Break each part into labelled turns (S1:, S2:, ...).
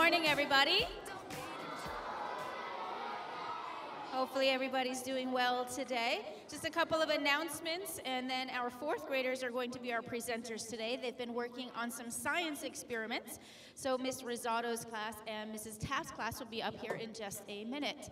S1: morning, everybody. Hopefully everybody's doing well today. Just a couple of announcements, and then our fourth graders are going to be our presenters today. They've been working on some science experiments. So Ms. Rosato's class and Mrs. Taft's class will be up here in just a minute.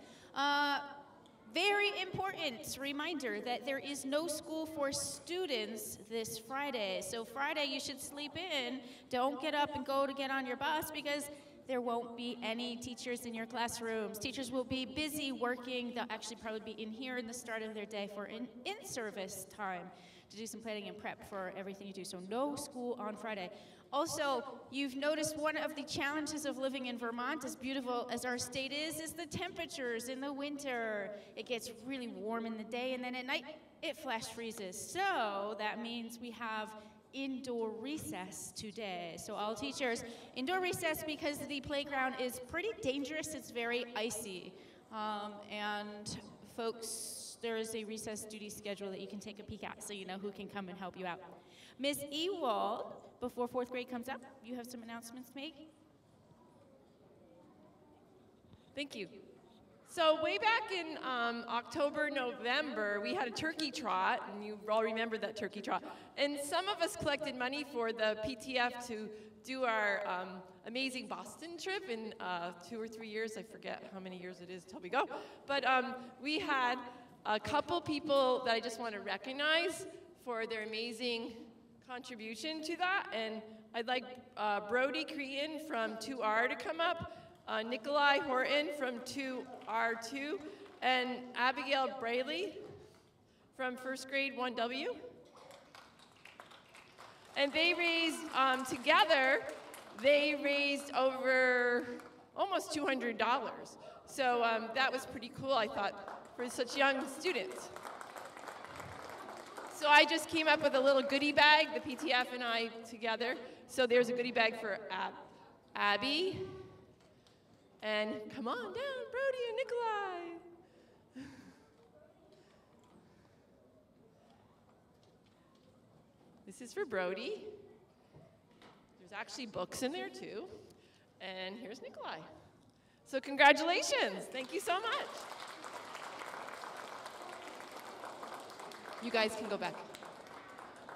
S1: Very important reminder that there is no school for students this Friday. So Friday you should sleep in. Don't get up and go to get on your bus because there won't be any teachers in your classrooms. Teachers will be busy working. They'll actually probably be in here in the start of their day for an in-service time to do some planning and prep for everything you do. So no school on Friday. Also, you've noticed one of the challenges of living in Vermont, as beautiful as our state is the temperatures in the winter. It gets really warm in the day, and then at night, it flash freezes. So that means we have indoor recess today. So all teachers, indoor recess because the playground is pretty dangerous. It's very icy. And folks, there is a recess duty schedule that you can take a peek at so you know who can come and help you out. Ms. Ewald, before fourth grade comes up, you have some announcements to make?
S2: Thank you. So way back in October, November, we had a turkey trot, and you all remember that turkey trot. And some of us collected money for the PTF to do our amazing Boston trip in 2 or 3 years. I forget how many years it is till we go. But we had a couple people that I just want to recognize for their amazing contribution to that. And I'd like Brody Crean from 2R to come up. Nikolai Horton from 2R2, and Abigail Brayley from first grade 1W. And they raised, together, they raised over almost $200. So that was pretty cool, I thought, for such young students. So I just came up with a little goodie bag, the PTF and I together. So there's a goodie bag for Abby. And come on down, Brody and Nikolai. This is for Brody. There's actually books in there too. And here's Nikolai. So congratulations. Thank you so much. You guys can go back.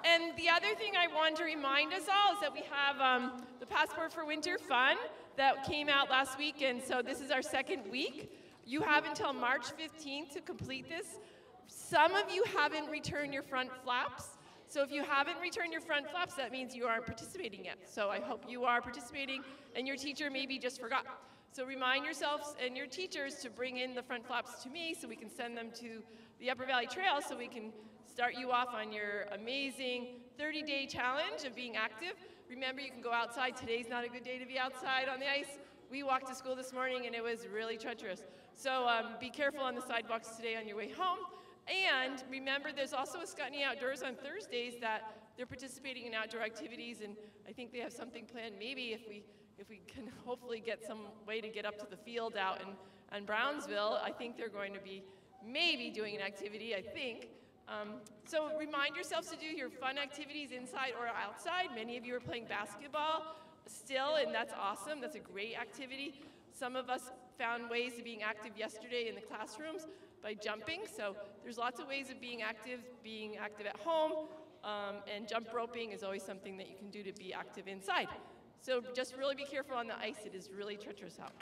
S2: And the other thing I want to remind us all is that we have the Passport for Winter Fun that came out last week, and so this is our second week. You have until March 15th to complete this. Some of you haven't returned your front flaps. So if you haven't returned your front flaps, that means you aren't participating yet. So I hope you are participating, and your teacher maybe just forgot. So remind yourselves and your teachers to bring in the front flaps to me so we can send them to the Upper Valley Trail so we can start you off on your amazing 30-day challenge of being active. Remember, you can go outside. Today's not a good day to be outside on the ice. We walked to school this morning, and it was really treacherous. So be careful on the sidewalks today on your way home. And remember, there's also a Scutney Outdoors on Thursdays that they're participating in outdoor activities, and I think they have something planned. Maybe if we can hopefully get some way to get up to the field out in Brownsville, I think they're going to be maybe doing an activity, I think. So remind yourselves to do your fun activities inside or outside. Many of you are playing basketball still, and that's awesome. That's a great activity. Some of us found ways of being active yesterday in the classrooms by jumping. So there's lots of ways of being active at home, and jump roping is always something that you can do to be active inside. So just really be careful on the ice. It is really treacherous out.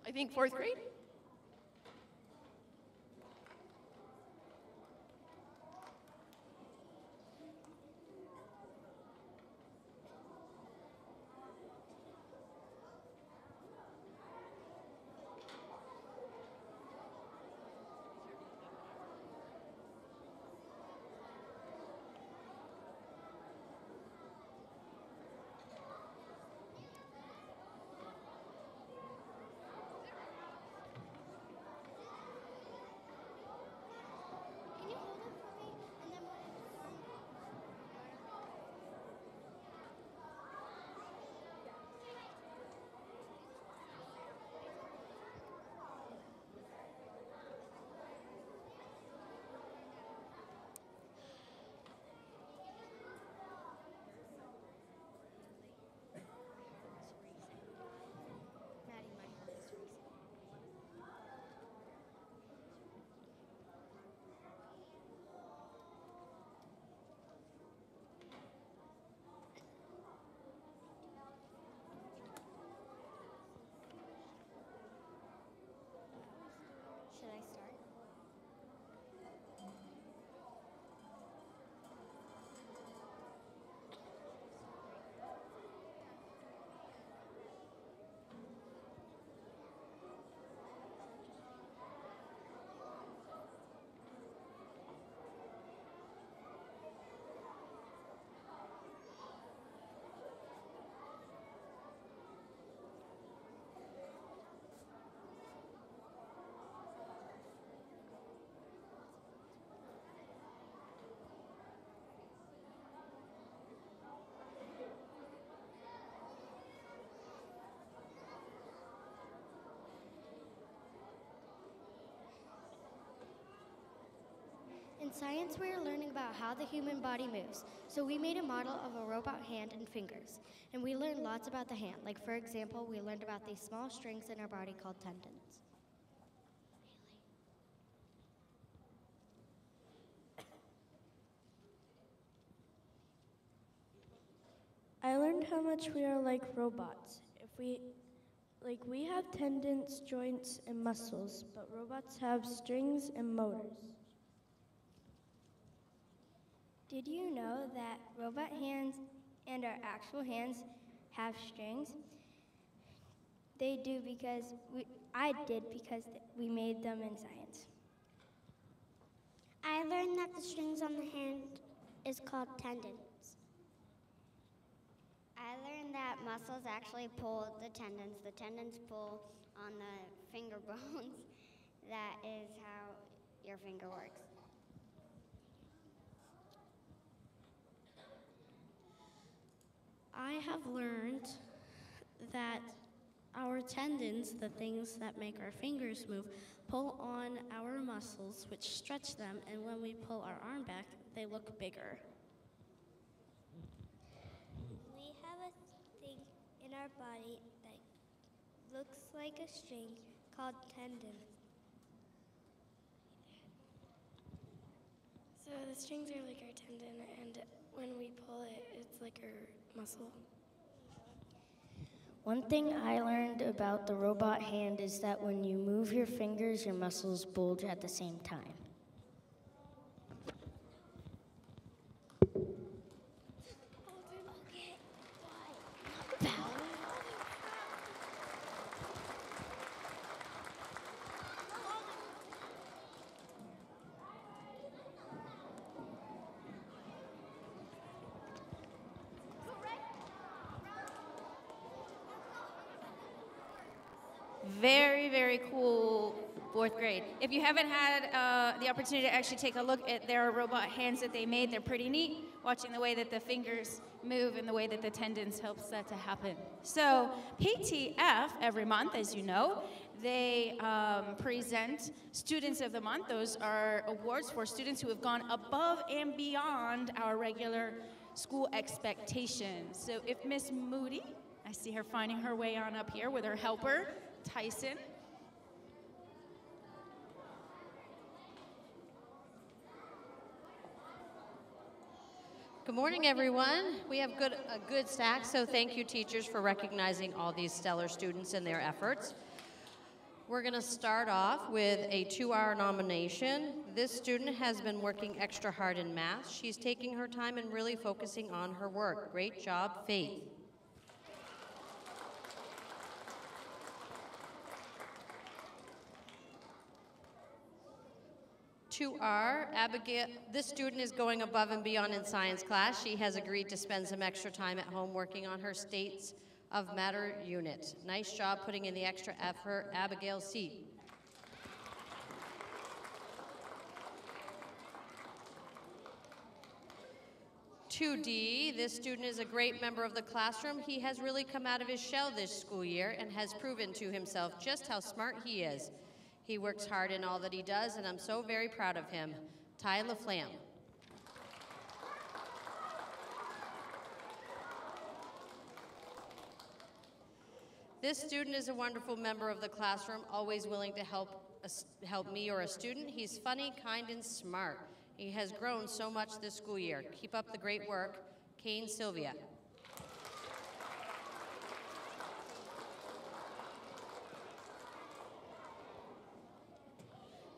S2: I think fourth grade.
S3: In science, we are learning about how the human body moves. So we made a model of a robot hand and fingers. And we learned lots about the hand. Like, for example, we learned about these small strings in our body called tendons.
S4: I learned how much we are like robots. We have tendons, joints, and muscles, but robots have strings and motors.
S3: Did you know that robot hands and our actual hands have strings? They do because I did because we made them in science.
S5: I learned that the strings on the hand is called tendons. I learned that muscles actually pull the tendons. The tendons pull on the finger bones. That is how your finger works.
S6: I have learned that our tendons, the things that make our fingers move, pull on our muscles, which stretch them, and when we pull our arm back, they look bigger.
S3: We have a thing in our body that looks like a string called tendons.
S4: So the strings are like our tendon, and when we pull it, it's like our muscle.
S7: One thing I learned about the robot hand is that when you move your fingers, your muscles bulge at the same time.
S1: Very, very cool fourth grade. If you haven't had the opportunity to actually take a look at their robot hands that they made, they're pretty neat, watching the way that the fingers move and the way that the tendons helps that to happen. So PTF, every month, as you know, they present Students of the Month. Those are awards for students who have gone above and beyond our regular school expectations. So if Miss Moody, I see her finding her way on up here with her helper, Tyson.
S8: Good morning, everyone. We have a good stack, so thank you, teachers, for recognizing all these stellar students and their efforts. We're going to start off with a 2-hour nomination. This student has been working extra hard in math. She's taking her time and really focusing on her work. Great job, Faith. Abigail, this student is going above and beyond in science class. She has agreed to spend some extra time at home working on her States of Matter unit. Nice job putting in the extra effort, Abigail C. (2D), this student is a great member of the classroom. He has really come out of his shell this school year and has proven to himself just how smart he is. He works hard in all that he does, and I'm so very proud of him. Ty LaFlamme. This student is a wonderful member of the classroom, always willing to help me or a student. He's funny, kind, and smart. He has grown so much this school year. Keep up the great work. Kane Sylvia.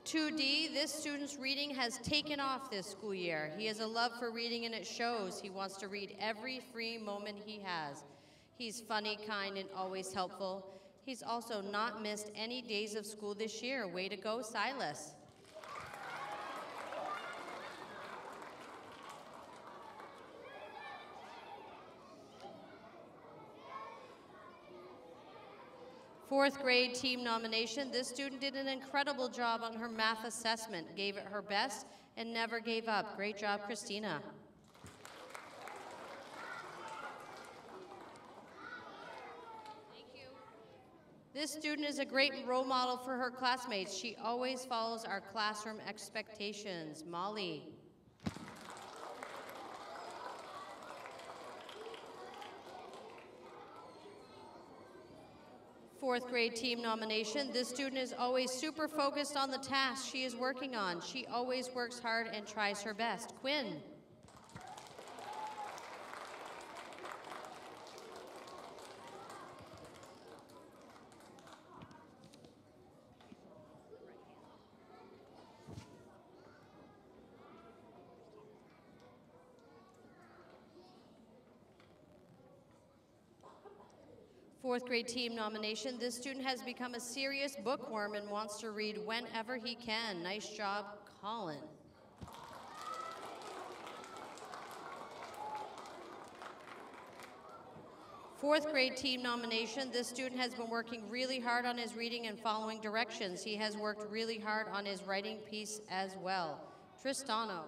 S8: (2D), this student's reading has taken off this school year. He has a love for reading and it shows. He wants to read every free moment he has. He's funny, kind, and always helpful. He's also not missed any days of school this year. Way to go, Silas. Fourth grade team nomination. This student did an incredible job on her math assessment, gave it her best, and never gave up. Great job, Christina. Thank you. This student is a great role model for her classmates. She always follows our classroom expectations. Molly. Fourth grade team nomination. This student is always super focused on the task she is working on. She always works hard and tries her best. Quinn. Fourth grade team nomination. This student has become a serious bookworm and wants to read whenever he can. Nice job, Colin. Fourth grade team nomination. This student has been working really hard on his reading and following directions. He has worked really hard on his writing piece as well. Tristano.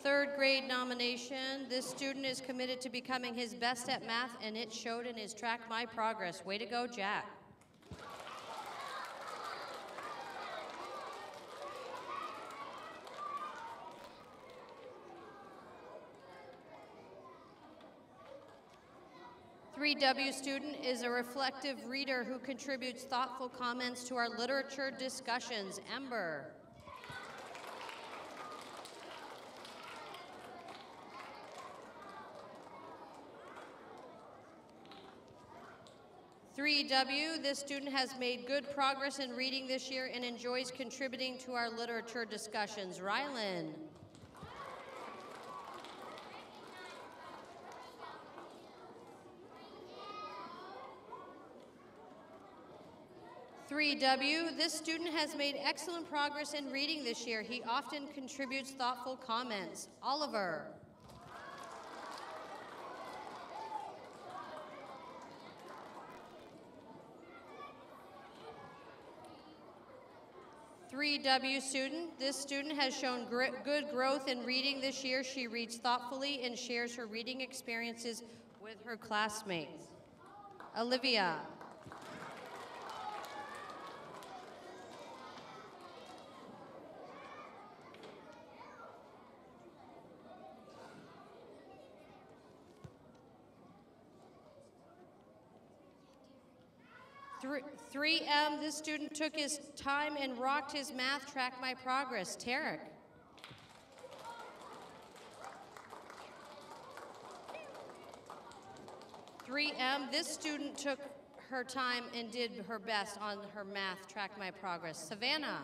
S8: Third grade nomination. This student is committed to becoming his best at math, and it showed in his Track My Progress. Way to go, Jack. Three W student is a reflective reader who contributes thoughtful comments to our literature discussions. Ember. Three W, this student has made good progress in reading this year and enjoys contributing to our literature discussions. Rylan. 3W, this student has made excellent progress in reading this year. He often contributes thoughtful comments. Oliver. Three W student. This student has shown good growth in reading this year. She reads thoughtfully and shares her reading experiences with her classmates. Olivia. 3M, this student took his time and rocked his math. Track My Progress. Tarek. This student took her time and did her best on her math. Track My Progress. Savannah.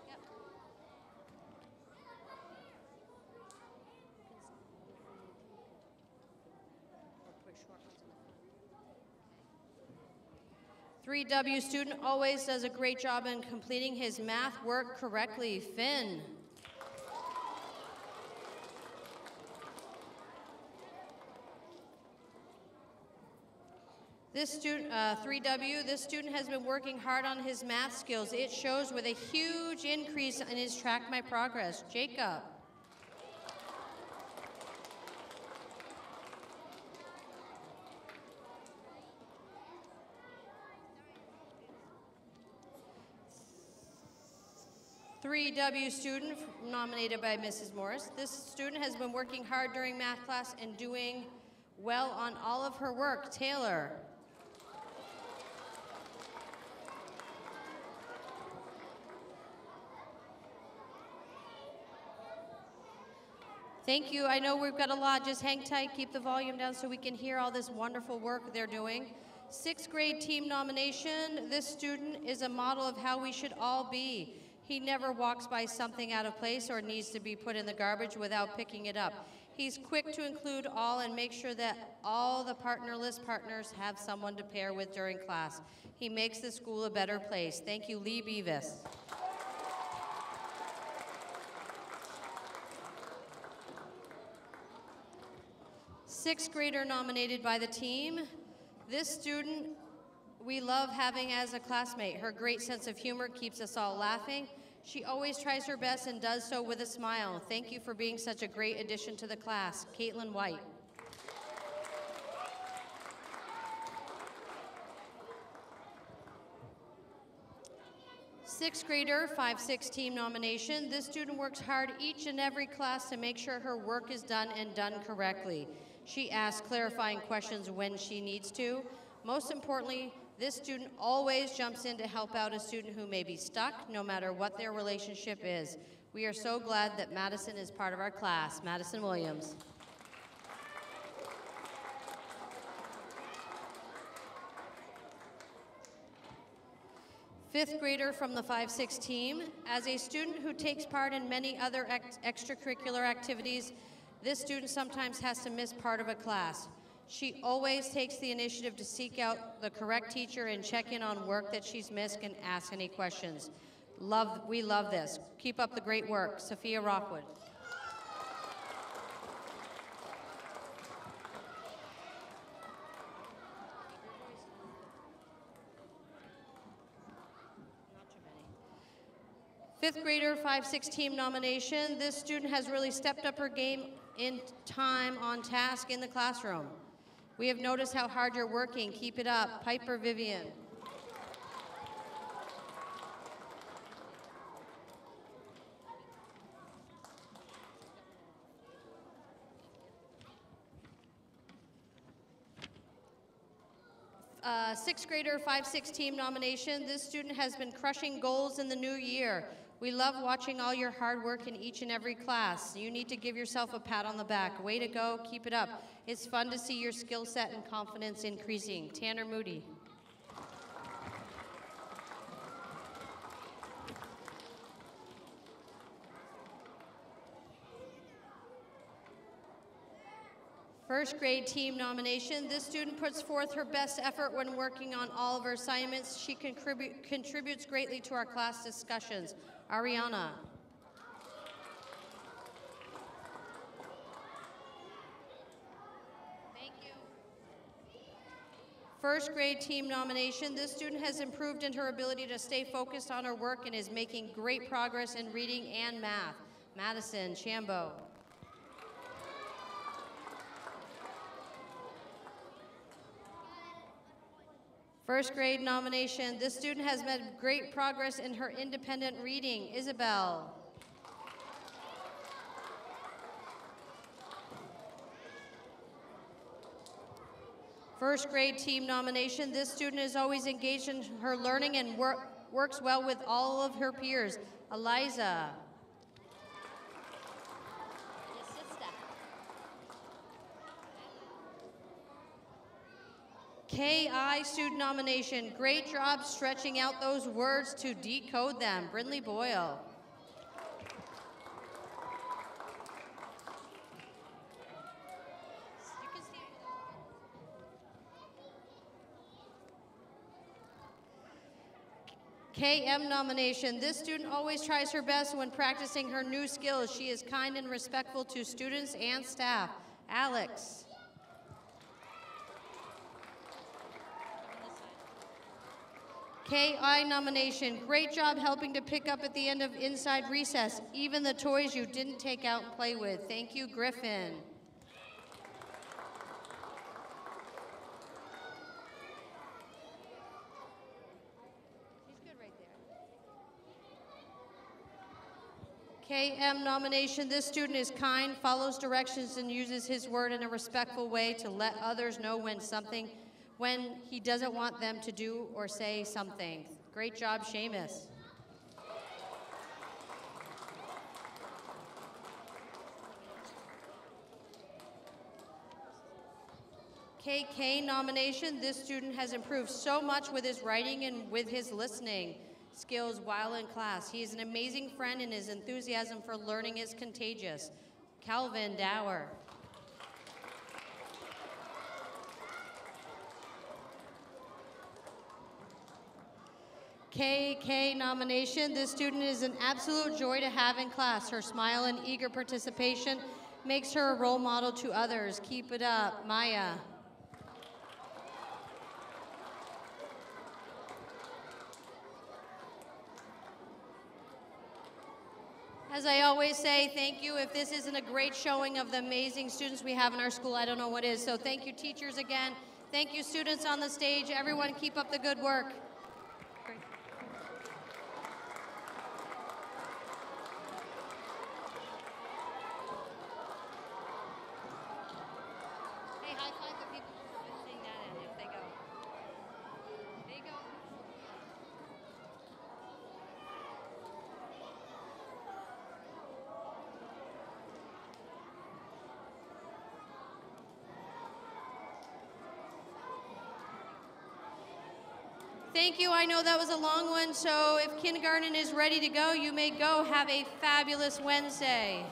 S8: Yep. 3W student always does a great job in completing his math work correctly. Finn. This student, 3W, this student has been working hard on his math skills. It shows with a huge increase in his Track My Progress. Jacob. Three W student nominated by Mrs. Morris. This student has been working hard during math class and doing well on all of her work. Taylor. Thank you. I know we've got a lot. Just hang tight, keep the volume down so we can hear all this wonderful work they're doing. 6th grade team nomination. This student is a model of how we should all be. He never walks by something out of place or needs to be put in the garbage without picking it up. He's quick to include all and make sure that all the partnerless partners have someone to pair with during class. He makes the school a better place. Thank you, Lee Beavis. 6th grader nominated by the team. This student we love having as a classmate. Her great sense of humor keeps us all laughing. She always tries her best and does so with a smile. Thank you for being such a great addition to the class. Caitlin White. Sixth grader, 5-6 team nomination. This student works hard each and every class to make sure her work is done and done correctly. She asks clarifying questions when she needs to. Most importantly, this student always jumps in to help out a student who may be stuck, no matter what their relationship is. We are so glad that Madison is part of our class. Madison Williams. Fifth grader from the 5-6 team. As a student who takes part in many other extracurricular activities, this student sometimes has to miss part of a class. She always takes the initiative to seek out the correct teacher and check in on work that she's missed and ask any questions. We love this. Keep up the great work. Sophia Rockwood. Fifth grader, 5-6 team nomination. This student has really stepped up her game in time on task in the classroom. We have noticed how hard you're working. Keep it up. Piper Vivian. Sixth grader, 5-6 team nomination. This student has been crushing goals in the new year. We love watching all your hard work in each and every class. You need to give yourself a pat on the back. Way to go, keep it up. It's fun to see your skill set and confidence increasing. Tanner Moody. First grade team nomination. This student puts forth her best effort when working on all of her assignments. She contributes greatly to our class discussions. Ariana. Thank you. First grade team nomination. This student has improved in her ability to stay focused on her work and is making great progress in reading and math. Madison Chambo. First grade nomination. This student has made great progress in her independent reading. Isabel. First grade team nomination. This student is always engaged in her learning and works well with all of her peers. Eliza. KI student nomination. Great job stretching out those words to decode them. Brindley Boyle. KM nomination. This student always tries her best when practicing her new skills. She is kind and respectful to students and staff. Alex. KI nomination. Great job helping to pick up at the end of inside recess, even the toys you didn't take out and play with. Thank you, Griffin. He's good right there. KM nomination. This student is kind, follows directions, and uses his word in a respectful way to let others know when he doesn't want them to do or say something. Great job, Seamus. KK nomination. This student has improved so much with his writing and with his listening skills while in class. He is an amazing friend and his enthusiasm for learning is contagious. Calvin Dower. KK nomination. This student is an absolute joy to have in class. Her smile and eager participation makes her a role model to others. Keep it up, Maya. As I always say, thank you. If this isn't a great showing of the amazing students we have in our school, I don't know what is. So thank you, teachers, again. Thank you, students on the stage. Everyone, keep up the good work. Great. Hey, high five the people for visiting that end if they go. There you go. Thank you. I know that was a long one, so if kindergarten is ready to go, you may go. Have a fabulous Wednesday.